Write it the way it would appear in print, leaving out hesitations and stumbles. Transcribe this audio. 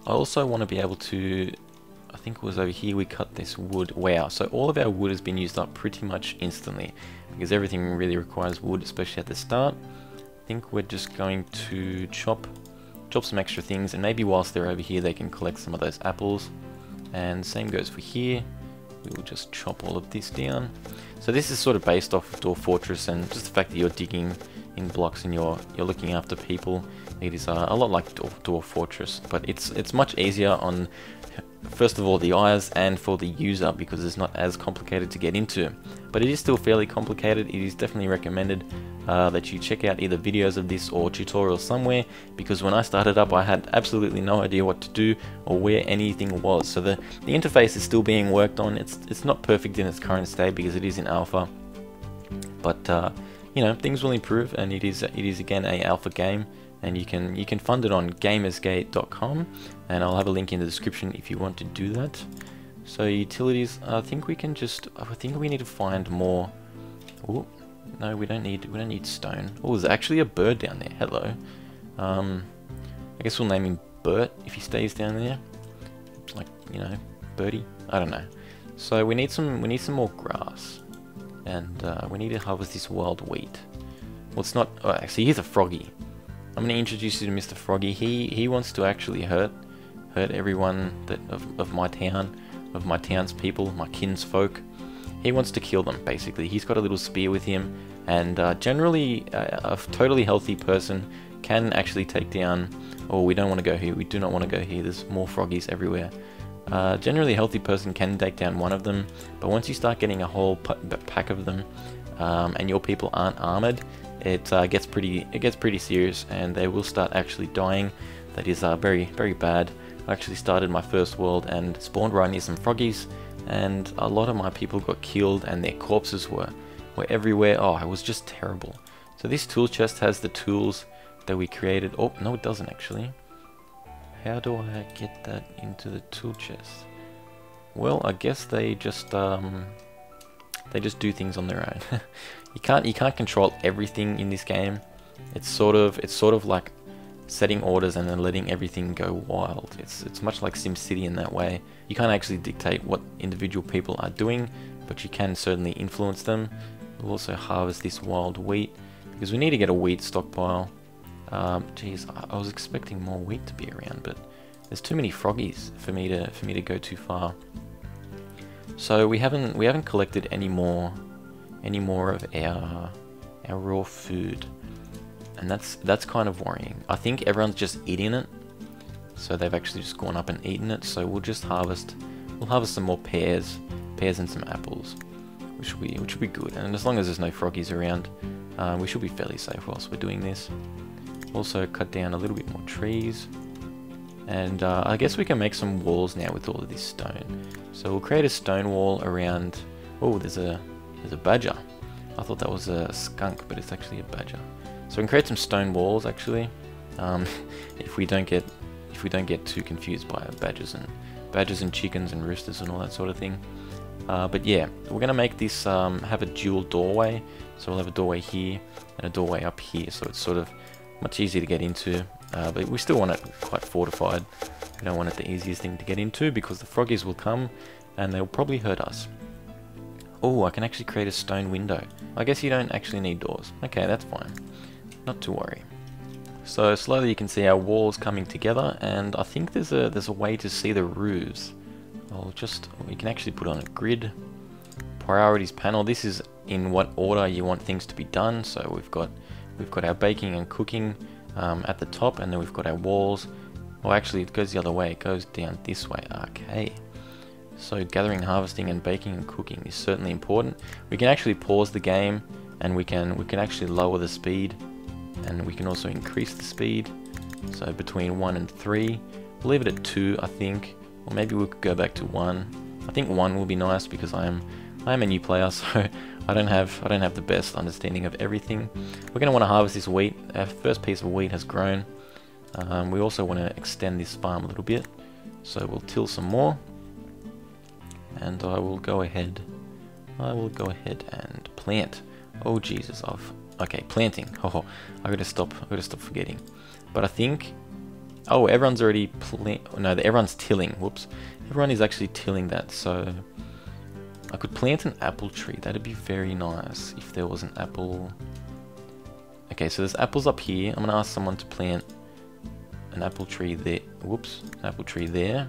I also want to be able to, I think it was over here we cut this wood. Wow, so all of our wood has been used up pretty much instantly, because everything really requires wood, especially at the start. I think we're just going to chop some extra things, and maybe whilst they're over here they can collect some of those apples. And same goes for here. We will just chop all of this down. So this is sort of based off of Dwarf Fortress, and just the fact that you're digging in blocks and you're looking after people. It is a lot like Dwarf Fortress, but it's much easier on, first of all, the eyes and for the user, because it's not as complicated to get into. But it is still fairly complicated. It is definitely recommended that you check out either videos of this or tutorials somewhere, because when I started up I had absolutely no idea what to do or where anything was. So the interface is still being worked on. It's not perfect in its current state because it is in alpha, but you know, things will improve, and it is again a alpha game, and you can fund it on gamersgate.com, and I'll have a link in the description if you want to do that. So utilities, I think we need to find more. Ooh, no, we don't need stone. Oh, there's actually a bird down there. Hello. I guess we'll name him Bert if he stays down there. Like, you know, Birdie. I don't know. So we need some more grass, and we need to harvest this wild wheat. Well, it's not. Oh, actually, here's a froggy. I'm going to introduce you to Mr. Froggy. He wants to actually hurt everyone of my town, of my townspeople, my kinsfolk. He wants to kill them, basically. He's got a little spear with him, and generally a totally healthy person can actually take down. Oh, we don't want to go here. We do not want to go here. There's more froggies everywhere. Generally a healthy person can take down one of them, but once you start getting a whole pack of them, and your people aren't armored, it gets pretty serious, and they will start actually dying. That is very, very bad. I actually started my first world and spawned right near some froggies, and a lot of my people got killed, and their corpses were everywhere. Oh, it was just terrible. So this tool chest has the tools that we created. Oh, no, it doesn't actually. How do I get that into the tool chest? Well, I guess they just do things on their own. you can't control everything in this game. It's sort of like setting orders and then letting everything go wild. It's much like SimCity in that way. You can't actually dictate what individual people are doing, but you can certainly influence them. We'll also harvest this wild wheat, because we need to get a wheat stockpile. Geez, I was expecting more wheat to be around, but there's too many froggies for me to go too far. So we haven't collected any more of our raw food, and that's kind of worrying. I think everyone's just eating it, so they've actually just gone up and eaten it. So we'll harvest some more pears and some apples, which will be good. And as long as there's no froggies around, we should be fairly safe whilst we're doing this. Also cut down a little bit more trees, and I guess we can make some walls now with all of this stone. So we'll create a stone wall around. Oh, there's a badger. I thought that was a skunk, but it's actually a badger. So we can create some stone walls actually, if we don't get too confused by badgers and chickens and roosters and all that sort of thing. But yeah, we're gonna make this have a dual doorway. So we'll have a doorway here and a doorway up here, so it's sort of much easier to get into, but we still want it quite fortified. We don't want it the easiest thing to get into, because the froggies will come and they'll probably hurt us. Oh, I can actually create a stone window. I guess you don't actually need doors. Okay, that's fine. Not to worry. So slowly you can see our walls coming together, and I think there's a way to see the roofs. We can actually put on a grid. Priorities panel. This is in what order you want things to be done. So we've got our baking and cooking at the top, and then we've got our walls. Oh, actually it goes the other way. It goes down this way. Okay. So gathering, harvesting, and baking and cooking is certainly important. We can actually pause the game, and we can actually lower the speed, and we can also increase the speed. So between 1 and 3, we'll leave it at 2, I think, or maybe we could go back to 1. I think 1 will be nice, because I am a new player, so I don't have the best understanding of everything. We're going to want to harvest this wheat. Our first piece of wheat has grown. We also want to extend this farm a little bit, so we'll till some more. And I will go ahead and plant. Oh Jesus, okay, planting. Oh, I gotta stop forgetting. But I think Oh, everyone's already no, everyone's tilling. Whoops. Everyone is actually tilling that, so I could plant an apple tree. That'd be very nice if there was an apple. Okay, so there's apples up here. I'm gonna ask someone to plant an apple tree there. Whoops, an apple tree there.